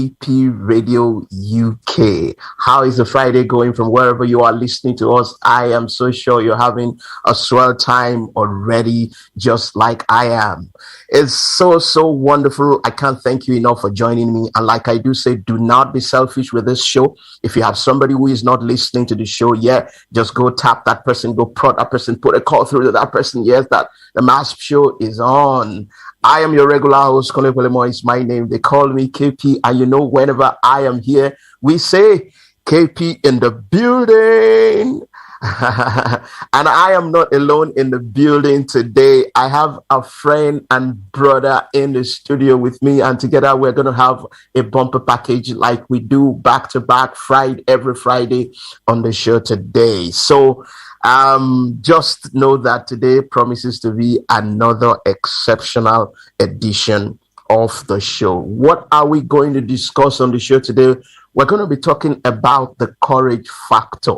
KP Radio UK. How is the Friday going from wherever you are listening to us? I am so sure you're having a swell time already, just like I am. It's so wonderful. I can't thank you enough for joining me. And like I do say, do not be selfish with this show. If you have somebody who is not listening to the show yet, just go tap that person, go prod that person, put a call through to that person. Yes, that the MHAASP show is on. I am your regular host, Kunle. Pelemo is my name. They call me KP. And you know, whenever I am here, we say KP in the building. And I am not alone in the building today. I have a friend and brother in the studio with me. And together we're going to have a bumper package like we do back to back every Friday on the show today. So just know that today promises to be another exceptional edition of the show. What are we going to discuss on the show today? We're going to be talking about the courage factor.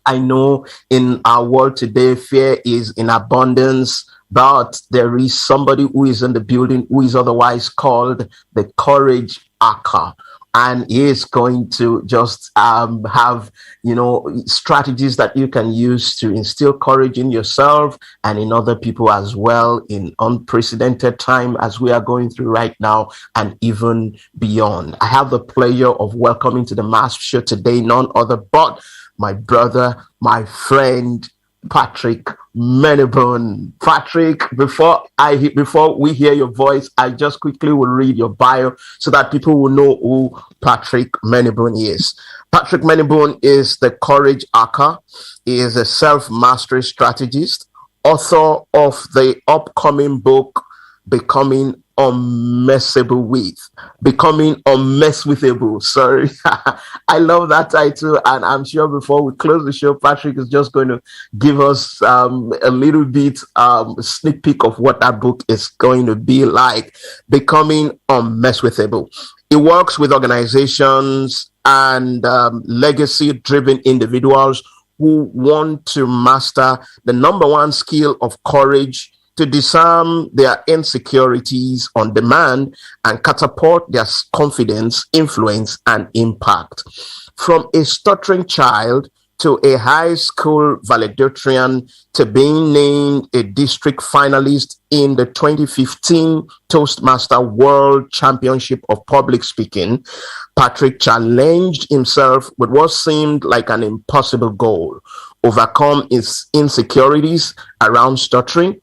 I know in our world today, fear is in abundance, but there is somebody who is in the building who is otherwise called the courage hacker. And he is going to just have, strategies that you can use to instill courage in yourself and in other people as well in unprecedented time as we are going through right now and even beyond. I have the pleasure of welcoming to the MHAASP show today none other but my brother, my friend, Patrick Meniboon. Patrick, before we hear your voice, I just quickly will read your bio so that people will know who Patrick Meniboon is. Patrick Meniboon is the courage hacker. He is a self-mastery strategist, author of the upcoming book, Becoming Unmesswithable. Sorry. I love that title. And I'm sure before we close the show, Patrick is just going to give us a little bit sneak peek of what that book is going to be like. Becoming Unmesswithable. He works with organizations and legacy-driven individuals who want to master the number one skill of courage, to disarm their insecurities on demand and catapult their confidence, influence, and impact. From a stuttering child to a high school valedictorian to being named a district finalist in the 2015 Toastmaster World Championship of Public Speaking, Patrick challenged himself with what seemed like an impossible goal: overcome his insecurities around stuttering,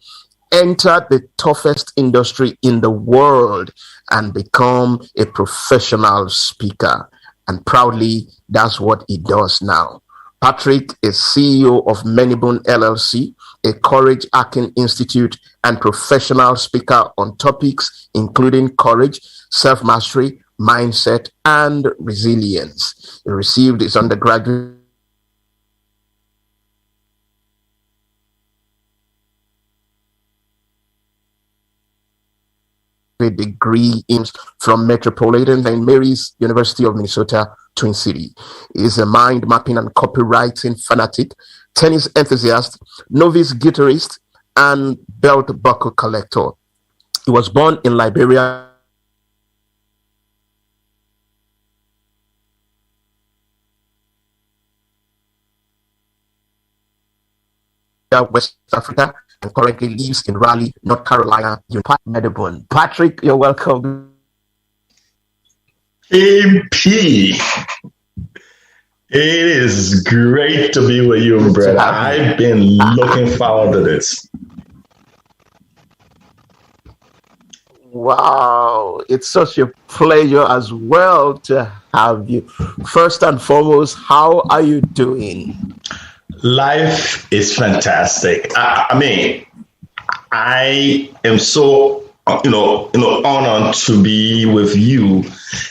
enter the toughest industry in the world, and become a professional speaker. And proudly, that's what he does now. Patrick is CEO of Meniboon LLC, a courage hacking institute and professional speaker on topics including courage, self-mastery, mindset, and resilience. He received his undergraduate degree from Metropolitan St. Mary's University of Minnesota, Twin City. He is a mind mapping and copywriting fanatic, tennis enthusiast, novice guitarist, and belt buckle collector. He was born in Liberia, West Africa, and currently lives in Raleigh, North Carolina. Meniboon. Patrick, you're welcome. AP, it is great to be with you, brother. I've been looking forward to this. Wow, it's such a pleasure as well to have you. First and foremost, how are you doing? Life is fantastic. I am so honored to be with you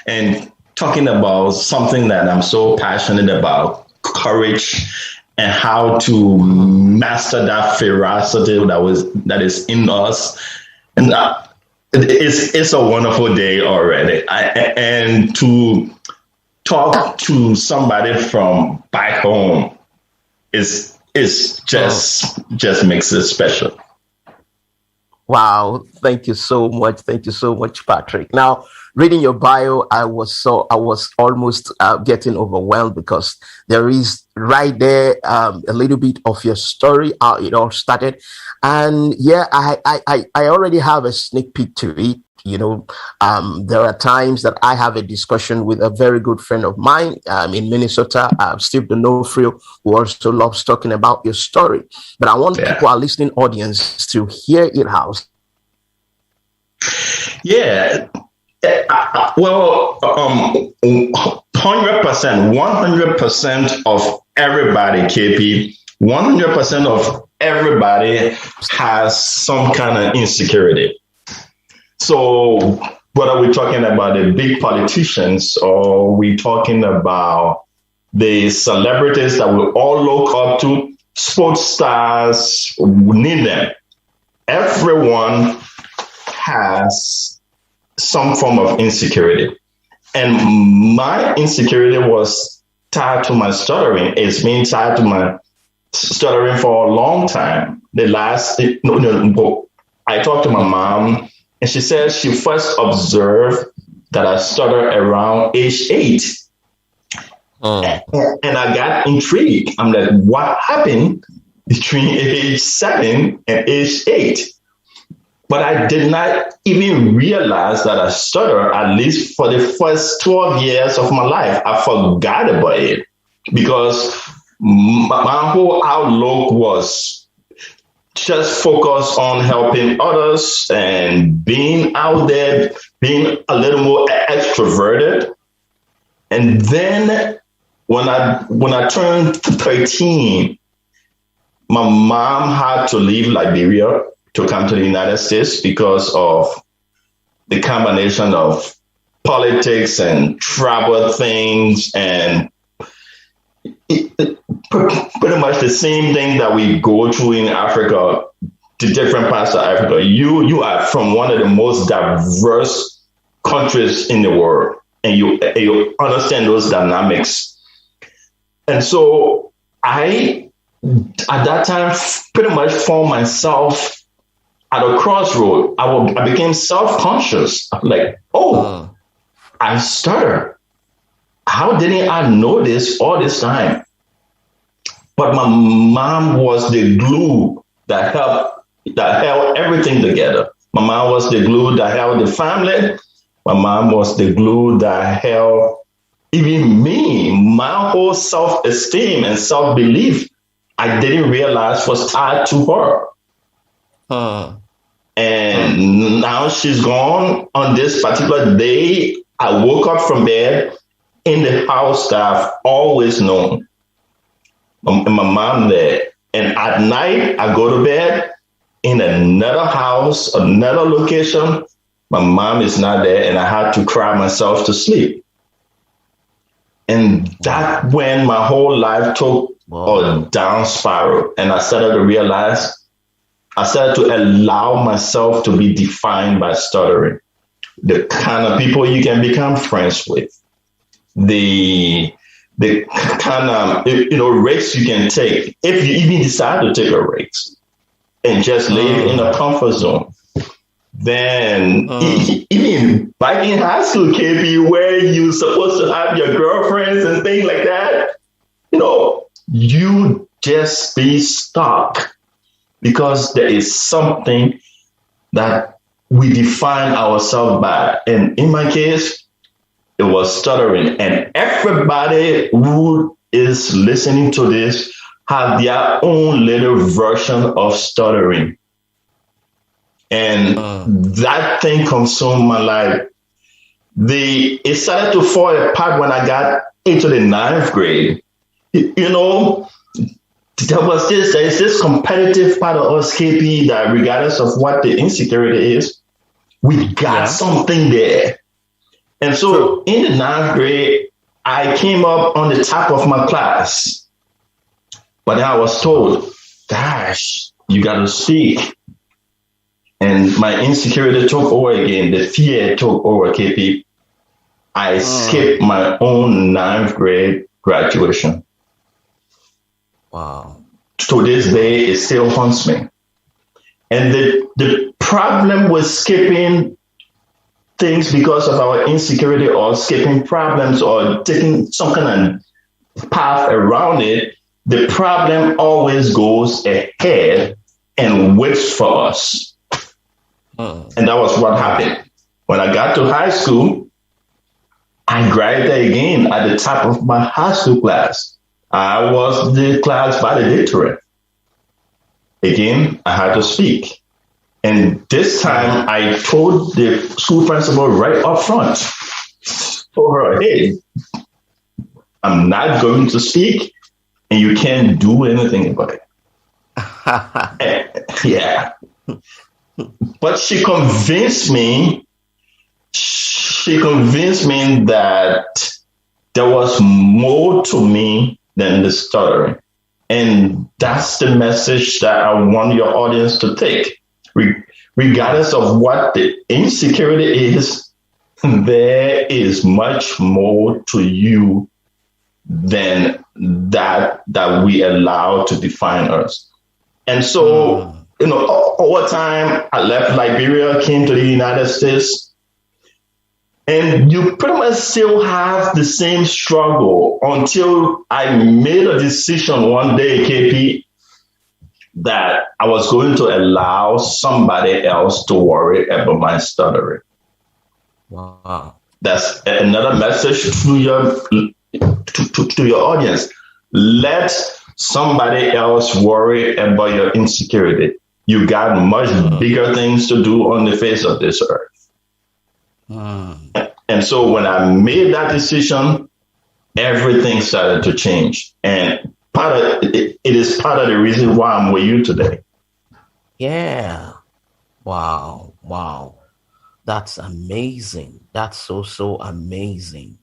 and talking about something that I'm so passionate about: courage and how to master that ferocity that is in us. And it's a wonderful day already. And to talk to somebody from back home is just makes it special. Wow, thank you so much. Thank you so much, Patrick. Now, reading your bio, I was almost getting overwhelmed because there is right there a little bit of your story, how it all started, and yeah, I already have a sneak peek to it. There are times that I have a discussion with a very good friend of mine in Minnesota, Steve D'Onofrio, who also loves talking about your story. But I want Yeah. people, our listening audience, to hear it out. Yeah. Well, 100%, 100% of everybody, KP, 100% of everybody has some kind of insecurity. So whether we're talking about the big politicians or we're talking about the celebrities that we all look up to, sports stars, name them, everyone has some form of insecurity. And my insecurity was tied to my stuttering. It's been tied to my stuttering for a long time. I talked to my mom, and she said she first observed that I stutter around age 8. And I got intrigued. I'm like, what happened between age 7 and age 8? But I did not even realize that I stutter, at least for the first 12 years of my life. I forgot about it because my whole outlook was just focused on helping others and being out there, being a little more extroverted. And then when I turned 13, my mom had to leave Liberia to come to the United States because of the combination of politics and travel things and pretty much the same thing that we go through in Africa to different parts of Africa. You are from one of the most diverse countries in the world, and you understand those dynamics. And so I, at that time, pretty much found myself at a crossroad. I became self-conscious. Like, I stutter. How didn't I know this all this time? But my mom was the glue that held everything together. My mom was the glue that held the family. My mom was the glue that held even me. My whole self-esteem and self-belief, I didn't realize was tied to her. And now she's gone. On this particular day, I woke up from bed in the house that I've always known. My mom there. And at night, I go to bed in another house, another location. My mom is not there, and I had to cry myself to sleep. And that when my whole life took a down spiral, and I started to allow myself to be defined by stuttering. The kind of people you can become friends with, the kind of risks you can take if you even decide to take a risk and just live in a comfort zone. Then even back in high school, KB, where you're supposed to have your girlfriends and things like that, you just be stuck. Because there is something that we define ourselves by. And in my case, it was stuttering. And everybody who is listening to this have their own little version of stuttering. And that thing consumed my life. It started to fall apart when I got into the 9th grade. There's this competitive part of us, KP, that regardless of what the insecurity is, we got something there. And so in the 9th grade, I came up on the top of my class. But then I was told, gosh, you got to speak. And my insecurity took over again. The fear took over, KP. I skipped my own 9th grade graduation. Wow. To this day, it still haunts me. And the problem with skipping things because of our insecurity or skipping problems or taking some kind of path around it, the problem always goes ahead and waits for us. And that was what happened. When I got to high school, I graduated again at the top of my high school class. I was the class valedictorian. Again, I had to speak. And this time I told the school principal right up front, told her, hey, I'm not going to speak and you can't do anything about it. Yeah. But she convinced me that there was more to me than the stuttering. And that's the message that I want your audience to take. Regardless of what the insecurity is, there is much more to you than that we allow to define us. And so, over time, I left Liberia, came to the United States, and you pretty much still have the same struggle until I made a decision one day, KP, that I was going to allow somebody else to worry about my stuttering. Wow. That's another message to your audience. Let somebody else worry about your insecurity. You got much bigger things to do on the face of this earth. And so when I made that decision, everything started to change. And it is part of the reason why I'm with you today. Yeah. Wow. That's amazing. That's so amazing.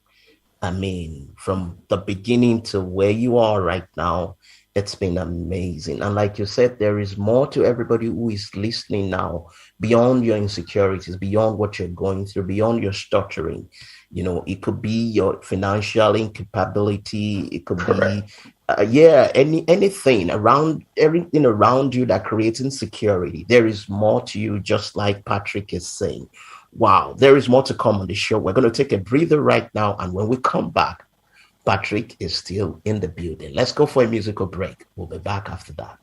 I mean, from the beginning to where you are right now, it's been amazing. And like you said, there is more to everybody who is listening now, beyond your insecurities, beyond what you're going through, beyond your stuttering. It could be your financial incapability. It could be, everything around you that creates insecurity. There is more to you, just like Patrick is saying. Wow, there is more to come on the show. We're going to take a breather right now. And when we come back, Patrick is still in the building. Let's go for a musical break. We'll be back after that.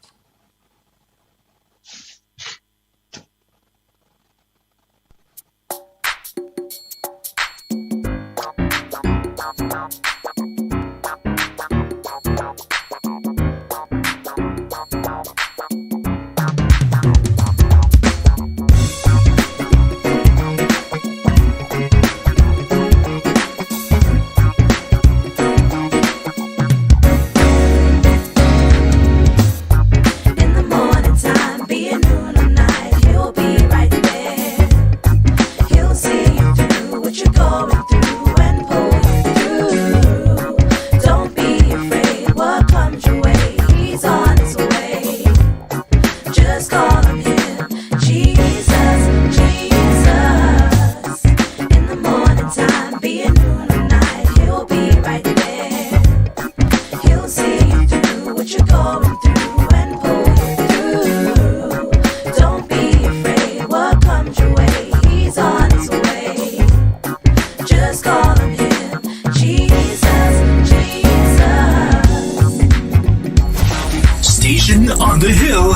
On the Hill,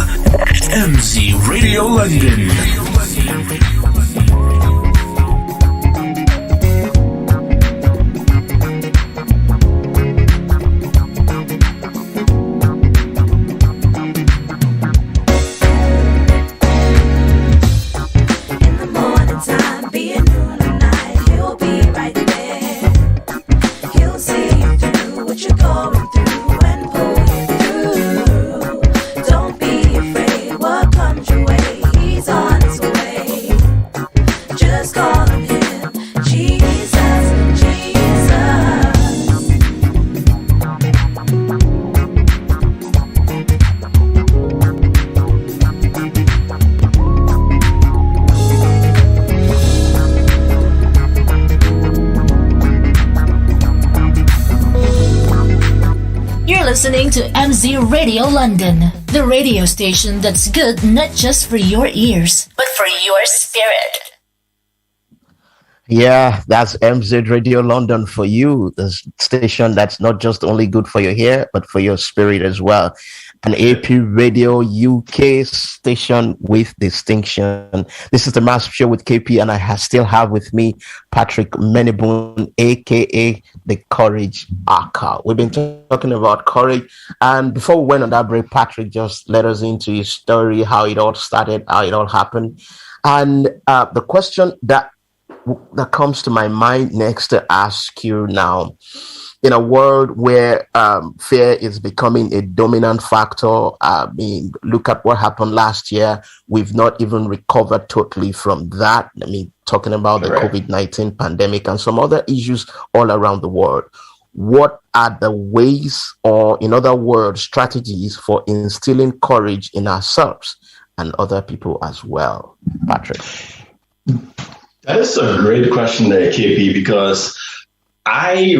MZ Radio London. Don't be afraid what comes your way. He's on his listening to MZ Radio London, the radio station that's good not just for your ears, but for your spirit. Yeah, that's MZ Radio London for you, the station that's not just only good for your hair, but for your spirit as well. An AP Radio UK station with distinction. This is the MHAASP Show with KP, and I still have with me Patrick Meniboon, aka the Courage Archer. We've been talking about courage, and before we went on that break, Patrick just led us into his story, how it all started, how it all happened, and the question that comes to my mind next to ask you now, in a world where fear is becoming a dominant factor, I mean, look at what happened last year. We've not even recovered totally from that. I mean, talking about the COVID-19 pandemic and some other issues all around the world. What are the ways, or in other words, strategies for instilling courage in ourselves and other people as well? Patrick. That is a great question there, KP, because I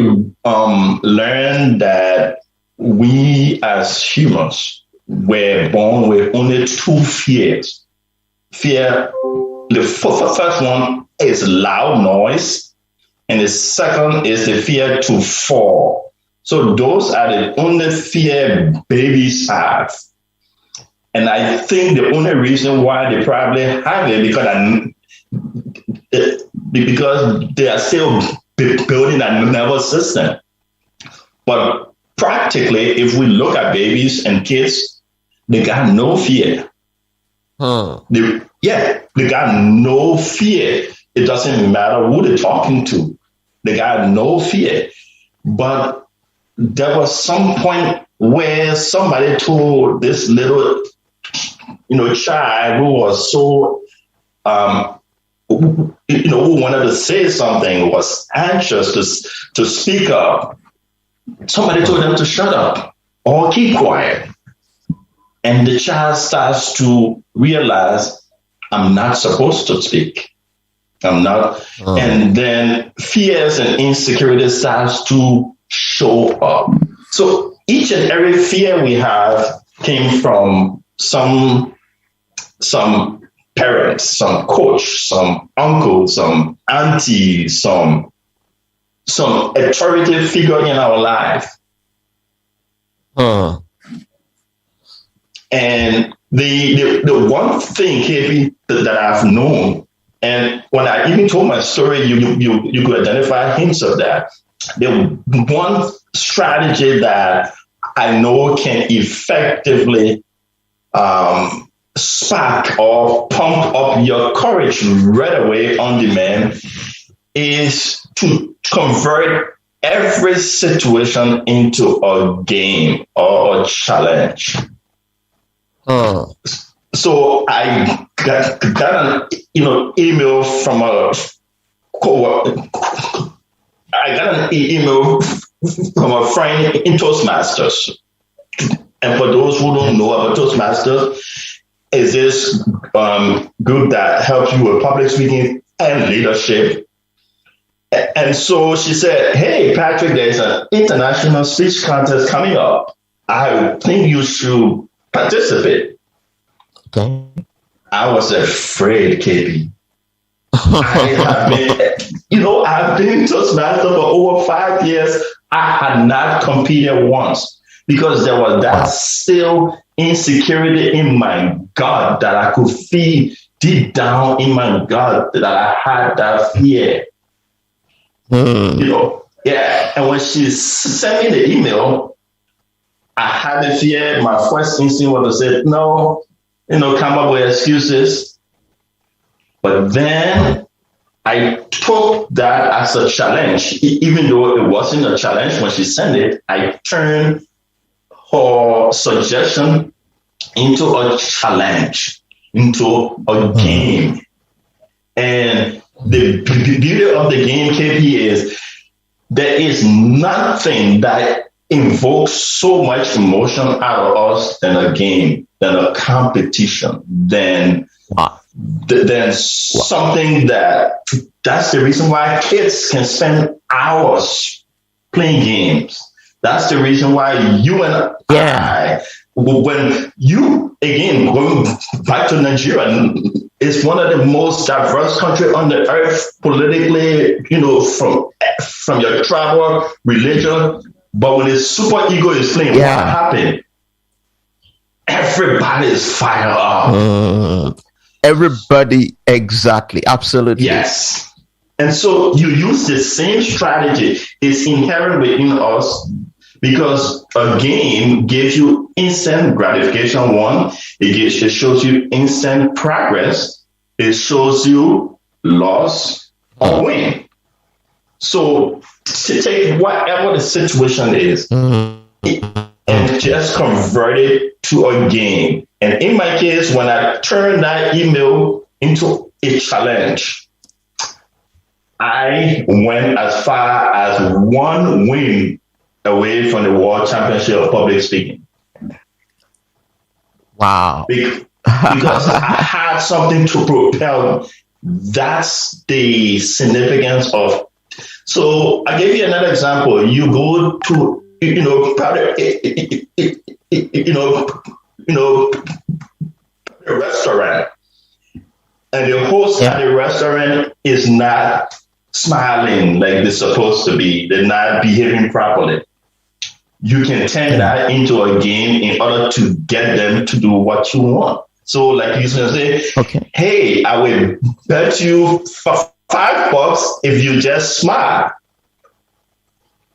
learned that we as humans were born with only two fears. The first one is loud noise, and the second is the fear to fall. So those are the only fear babies have. And I think the only reason why they probably have it because they are still building a nervous system. But practically, if we look at babies and kids, they got no fear. They got no fear. It doesn't matter who they're talking to. They got no fear. But there was some point where somebody told this little, child who was so who wanted to say something, was anxious to speak up. Somebody told them to shut up or keep quiet. And the child starts to realize, I'm not supposed to speak. I'm not. And then fears and insecurities starts to show up. So each and every fear we have came from some parents, some coach, some uncle, some auntie, some authoritative figure in our life. And the one thing, KP, that I've known, and when I even told my story, you could identify hints of that. The one strategy that I know can effectively spark or pump up your courage right away on demand is to convert every situation into a game or a challenge. So I got an email from a from a friend in Toastmasters. And for those who don't know about Toastmasters, is this group that helps you with public speaking and leadership. And so she said, hey, Patrick, there's an international speech contest coming up. I think you should participate. Okay. I was afraid, KP. I've been in Toastmasters for over 5 years. I had not competed once because there was that still insecurity in my gut that I could feel deep down in my gut that I had that fear. And when she sent me the email, I had the fear. My first instinct was to say, no, come up with excuses. But then I took that as a challenge, even though it wasn't a challenge when she sent it. I turned her suggestion into a challenge, into a game. And the beauty of the game, KP, is there is nothing that invokes so much emotion out of us than a game, than a competition, than something that's the reason why kids can spend hours playing games. That's the reason why you and I, when you, again, going back to Nigeria, it's one of the most diverse countries on the earth politically, from your tribal, religion. But when the super ego is playing, what happened? Everybody is fired up. Everybody, exactly, absolutely. Yes. And so you use the same strategy. It's inherent within us because a game gives you instant gratification. One, it shows you instant progress. It shows you loss or win. So to take whatever the situation is and just convert it to a game. And in my case, when I turn that email into a challenge, I went as far as one win away from the World Championship of Public Speaking. Wow. Because I had something to propel. That's the significance of. So I gave you another example. You go to, a restaurant, and the host at the restaurant is not smiling like they're supposed to be. They're not behaving properly. You can turn that into a game in order to get them to do what you want. So, like you say, hey, I will bet you for $5 if you just smile.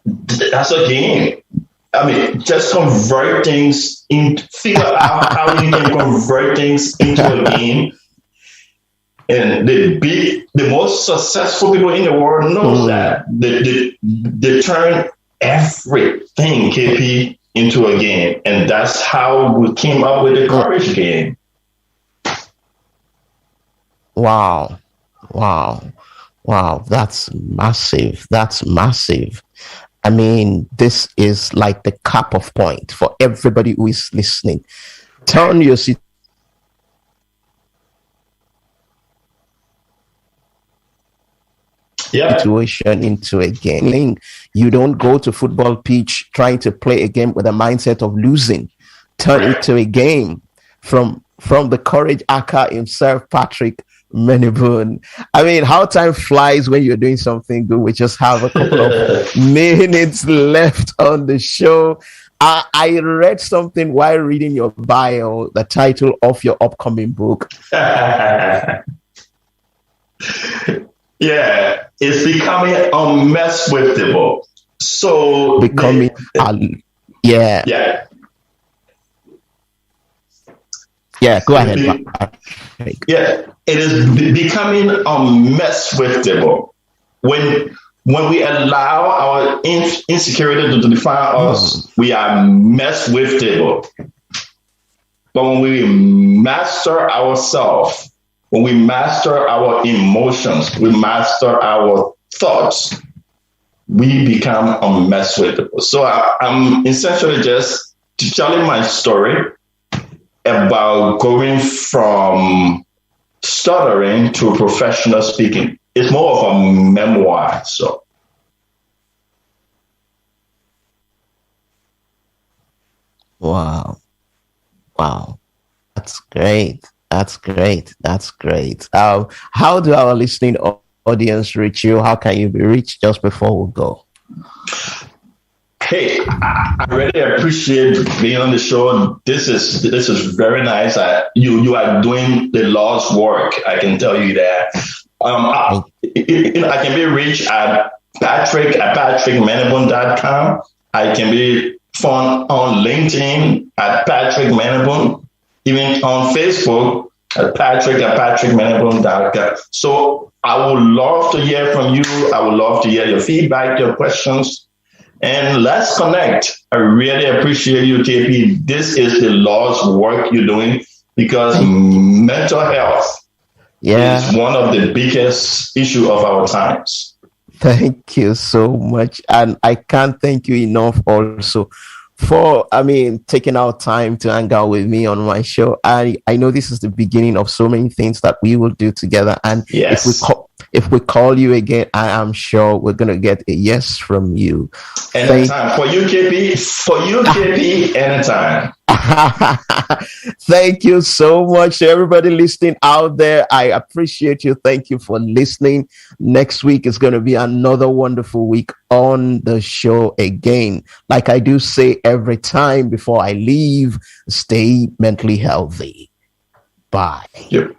That's a game. I mean, just convert things figure out how you can convert things into a game. And the most successful people in the world know that. They turn everything, KP, into a game. And that's how we came up with the courage game. Wow. That's massive. I mean, this is like the cup-off point for everybody who is listening. Turn your situation into a game. You don't go to football pitch trying to play a game with a mindset of losing. Turn it to a game from the courage aka himself, Patrick Meniboon. I mean, how time flies when you're doing something good. We just have a couple of minutes left on the show. I read something while reading your bio, the title of your upcoming book. Yeah, it's becoming unmesswithable. So becoming, yeah. Go ahead. Yeah, it is becoming unmesswithable. When we allow our insecurity to define us, we are messwithable. But when we master ourselves, when we master our emotions, we master our thoughts, we become unmesswithable. So I'm essentially just telling my story about going from stuttering to professional speaking. It's more of a memoir. So. Wow. That's great. How do our listening audience reach you? How can you be reached just before we go? Hey, I really appreciate being on the show. This is very nice. You are doing the Lord's work. I can tell you that. I can be reached at patrick@patrickmeniboon.com. I can be found on LinkedIn at Patrick Meniboon, even on Facebook at patrick@patrickmeniboon.com. So I would love to hear from you. I would love to hear your feedback, your questions. And let's connect. I really appreciate you, KP. This is the Lord's work you're doing because mental health is one of the biggest issues of our times. Thank you so much. And I can't thank you enough also for, taking out time to hang out with me on my show. I know this is the beginning of so many things that we will do together. And if we call you again, I am sure we're going to get a yes from you. Anytime. For you, KP, anytime. Thank you so much, everybody listening out there. I appreciate you. Thank you for listening. Next week is going to be another wonderful week on the show again. Like I do say every time before I leave, stay mentally healthy. Bye. Yep.